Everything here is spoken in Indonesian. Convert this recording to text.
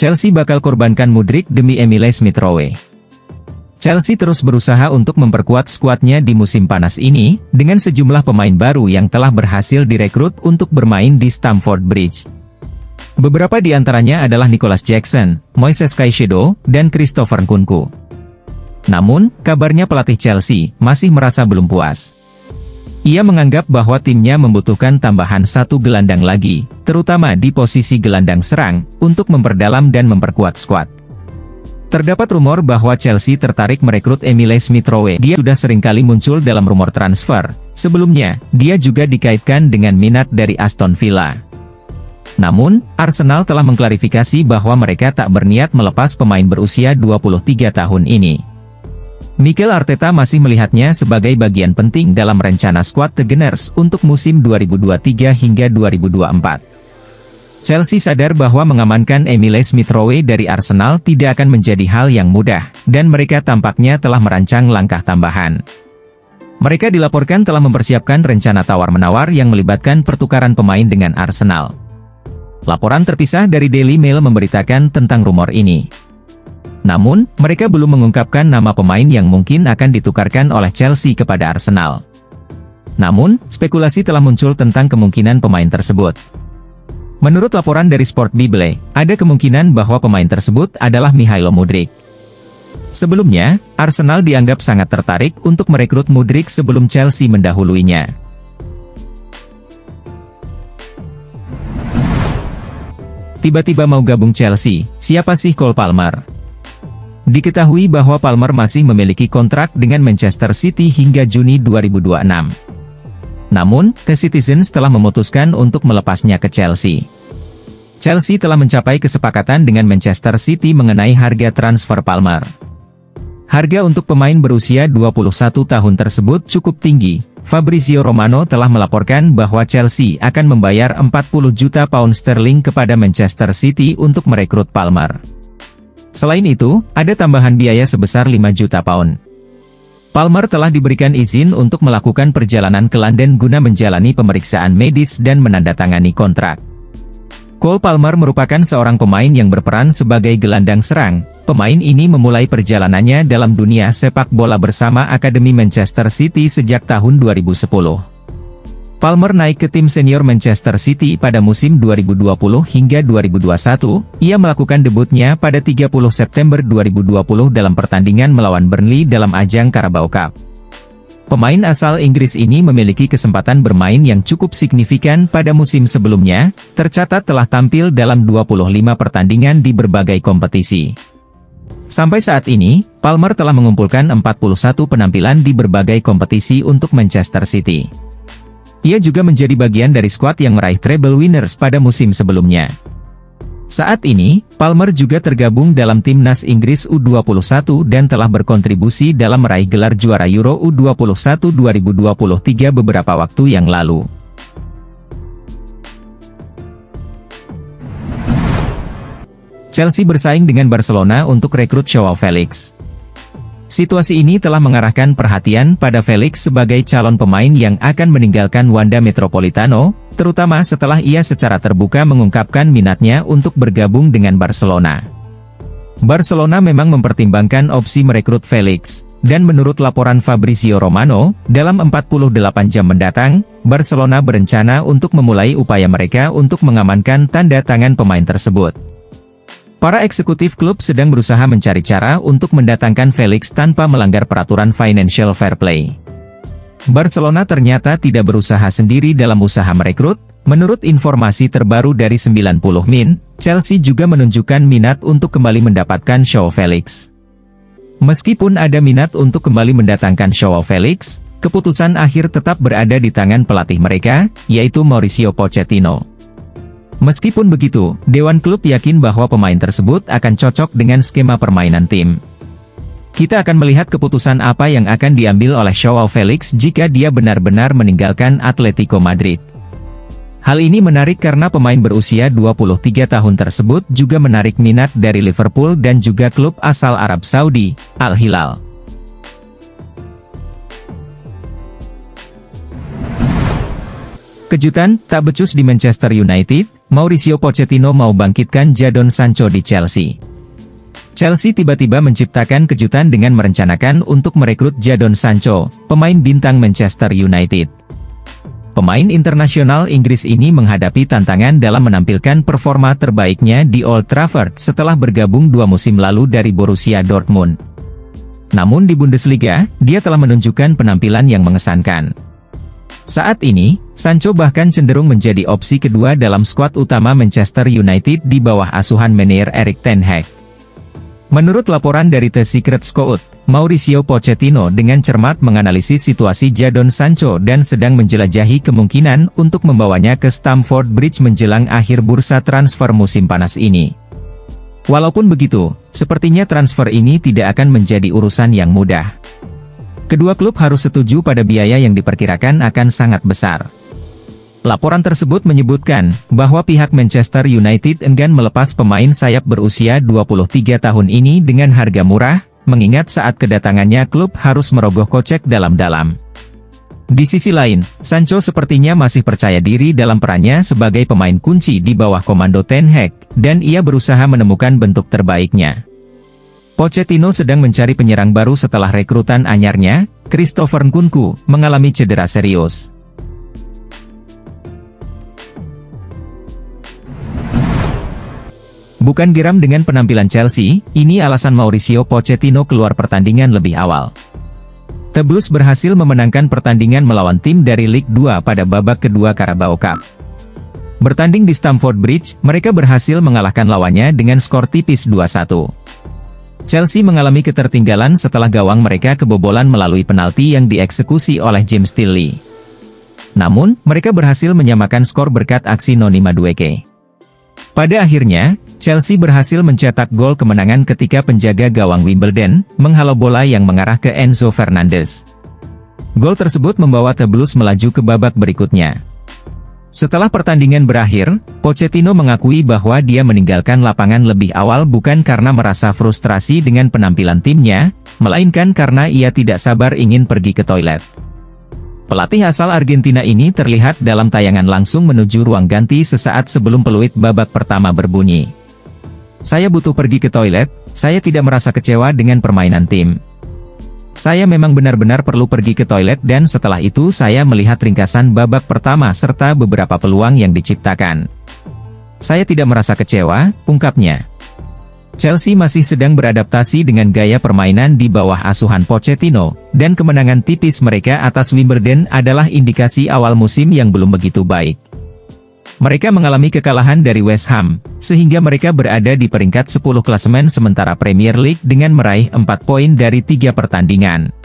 Chelsea bakal korbankan Mudryk demi Emile Smith-Rowe. Chelsea terus berusaha untuk memperkuat skuadnya di musim panas ini, dengan sejumlah pemain baru yang telah berhasil direkrut untuk bermain di Stamford Bridge. Beberapa di antaranya adalah Nicholas Jackson, Moises Caicedo, dan Christopher Nkunku. Namun, kabarnya pelatih Chelsea masih merasa belum puas. Ia menganggap bahwa timnya membutuhkan tambahan satu gelandang lagi, terutama di posisi gelandang serang, untuk memperdalam dan memperkuat skuad. Terdapat rumor bahwa Chelsea tertarik merekrut Emile Smith-Rowe. Dia sudah seringkali muncul dalam rumor transfer. Sebelumnya, dia juga dikaitkan dengan minat dari Aston Villa. Namun, Arsenal telah mengklarifikasi bahwa mereka tak berniat melepas pemain berusia 23 tahun ini. Mikel Arteta masih melihatnya sebagai bagian penting dalam rencana skuad The Gunners untuk musim 2023 hingga 2024. Chelsea sadar bahwa mengamankan Emile Smith-Rowe dari Arsenal tidak akan menjadi hal yang mudah, dan mereka tampaknya telah merancang langkah tambahan. Mereka dilaporkan telah mempersiapkan rencana tawar-menawar yang melibatkan pertukaran pemain dengan Arsenal. Laporan terpisah dari Daily Mail memberitakan tentang rumor ini. Namun, mereka belum mengungkapkan nama pemain yang mungkin akan ditukarkan oleh Chelsea kepada Arsenal. Namun, spekulasi telah muncul tentang kemungkinan pemain tersebut. Menurut laporan dari Sport Bible, ada kemungkinan bahwa pemain tersebut adalah Mihailo Mudryk. Sebelumnya, Arsenal dianggap sangat tertarik untuk merekrut Mudryk sebelum Chelsea mendahuluinya. Tiba-tiba mau gabung Chelsea, siapa sih Cole Palmer? Diketahui bahwa Palmer masih memiliki kontrak dengan Manchester City hingga Juni 2026. Namun, The Citizens telah memutuskan untuk melepasnya ke Chelsea. Chelsea telah mencapai kesepakatan dengan Manchester City mengenai harga transfer Palmer. Harga untuk pemain berusia 21 tahun tersebut cukup tinggi. Fabrizio Romano telah melaporkan bahwa Chelsea akan membayar 40 juta pound sterling kepada Manchester City untuk merekrut Palmer. Selain itu, ada tambahan biaya sebesar 5 juta pound. Palmer telah diberikan izin untuk melakukan perjalanan ke London guna menjalani pemeriksaan medis dan menandatangani kontrak. Cole Palmer merupakan seorang pemain yang berperan sebagai gelandang serang. Pemain ini memulai perjalanannya dalam dunia sepak bola bersama Akademi Manchester City sejak tahun 2010. Palmer naik ke tim senior Manchester City pada musim 2020 hingga 2021, ia melakukan debutnya pada 30 September 2020 dalam pertandingan melawan Burnley dalam ajang Carabao Cup. Pemain asal Inggris ini memiliki kesempatan bermain yang cukup signifikan pada musim sebelumnya, tercatat telah tampil dalam 25 pertandingan di berbagai kompetisi. Sampai saat ini, Palmer telah mengumpulkan 41 penampilan di berbagai kompetisi untuk Manchester City. Ia juga menjadi bagian dari skuad yang meraih treble winners pada musim sebelumnya. Saat ini, Palmer juga tergabung dalam timnas Inggris U21 dan telah berkontribusi dalam meraih gelar juara Euro U21 2023 beberapa waktu yang lalu. Chelsea bersaing dengan Barcelona untuk rekrut Joao Felix. Situasi ini telah mengarahkan perhatian pada Felix sebagai calon pemain yang akan meninggalkan Wanda Metropolitano, terutama setelah ia secara terbuka mengungkapkan minatnya untuk bergabung dengan Barcelona. Barcelona memang mempertimbangkan opsi merekrut Felix, dan menurut laporan Fabrizio Romano, dalam 48 jam mendatang, Barcelona berencana untuk memulai upaya mereka untuk mengamankan tanda tangan pemain tersebut. Para eksekutif klub sedang berusaha mencari cara untuk mendatangkan Felix tanpa melanggar peraturan financial fair play. Barcelona ternyata tidak berusaha sendiri dalam usaha merekrut. Menurut informasi terbaru dari 90 Min, Chelsea juga menunjukkan minat untuk kembali mendapatkan Joao Felix. Meskipun ada minat untuk kembali mendatangkan Joao Felix, keputusan akhir tetap berada di tangan pelatih mereka, yaitu Mauricio Pochettino. Meskipun begitu, Dewan Klub yakin bahwa pemain tersebut akan cocok dengan skema permainan tim. Kita akan melihat keputusan apa yang akan diambil oleh Joao Felix jika dia benar-benar meninggalkan Atletico Madrid. Hal ini menarik karena pemain berusia 23 tahun tersebut juga menarik minat dari Liverpool dan juga klub asal Arab Saudi, Al Hilal. Kejutan, tak becus di Manchester United, Mauricio Pochettino mau bangkitkan Jadon Sancho di Chelsea. Chelsea tiba-tiba menciptakan kejutan dengan merencanakan untuk merekrut Jadon Sancho, pemain bintang Manchester United. Pemain internasional Inggris ini menghadapi tantangan dalam menampilkan performa terbaiknya di Old Trafford setelah bergabung 2 musim lalu dari Borussia Dortmund. Namun di Bundesliga, dia telah menunjukkan penampilan yang mengesankan. Saat ini, Sancho bahkan cenderung menjadi opsi kedua dalam skuad utama Manchester United di bawah asuhan Meneer Erik ten Hag. Menurut laporan dari The Secret Scout, Mauricio Pochettino dengan cermat menganalisis situasi Jadon Sancho dan sedang menjelajahi kemungkinan untuk membawanya ke Stamford Bridge menjelang akhir bursa transfer musim panas ini. Walaupun begitu, sepertinya transfer ini tidak akan menjadi urusan yang mudah. Kedua klub harus setuju pada biaya yang diperkirakan akan sangat besar. Laporan tersebut menyebutkan bahwa pihak Manchester United enggan melepas pemain sayap berusia 23 tahun ini dengan harga murah, mengingat saat kedatangannya klub harus merogoh kocek dalam-dalam. Di sisi lain, Sancho sepertinya masih percaya diri dalam perannya sebagai pemain kunci di bawah komando Ten Hag, dan ia berusaha menemukan bentuk terbaiknya. Pochettino sedang mencari penyerang baru setelah rekrutan anyarnya, Christopher Nkunku, mengalami cedera serius. Bukan geram dengan penampilan Chelsea, ini alasan Mauricio Pochettino keluar pertandingan lebih awal. The Blues berhasil memenangkan pertandingan melawan tim dari Ligue 2 pada babak kedua Carabao Cup. Bertanding di Stamford Bridge, mereka berhasil mengalahkan lawannya dengan skor tipis 2-1. Chelsea mengalami ketertinggalan setelah gawang mereka kebobolan melalui penalti yang dieksekusi oleh James Tilley. Namun, mereka berhasil menyamakan skor berkat aksi Noni Madueke. Pada akhirnya, Chelsea berhasil mencetak gol kemenangan ketika penjaga gawang Wimbledon menghalau bola yang mengarah ke Enzo Fernandez. Gol tersebut membawa The Blues melaju ke babak berikutnya. Setelah pertandingan berakhir, Pochettino mengakui bahwa dia meninggalkan lapangan lebih awal bukan karena merasa frustrasi dengan penampilan timnya, melainkan karena ia tidak sabar ingin pergi ke toilet. Pelatih asal Argentina ini terlihat dalam tayangan langsung menuju ruang ganti sesaat sebelum peluit babak pertama berbunyi. "Saya butuh pergi ke toilet, saya tidak merasa kecewa dengan permainan tim. Saya memang benar-benar perlu pergi ke toilet dan setelah itu saya melihat ringkasan babak pertama serta beberapa peluang yang diciptakan. Saya tidak merasa kecewa," ungkapnya. Chelsea masih sedang beradaptasi dengan gaya permainan di bawah asuhan Pochettino, dan kemenangan tipis mereka atas Wimbledon adalah indikasi awal musim yang belum begitu baik. Mereka mengalami kekalahan dari West Ham, sehingga mereka berada di peringkat 10 klasemen sementara Premier League dengan meraih 4 poin dari 3 pertandingan.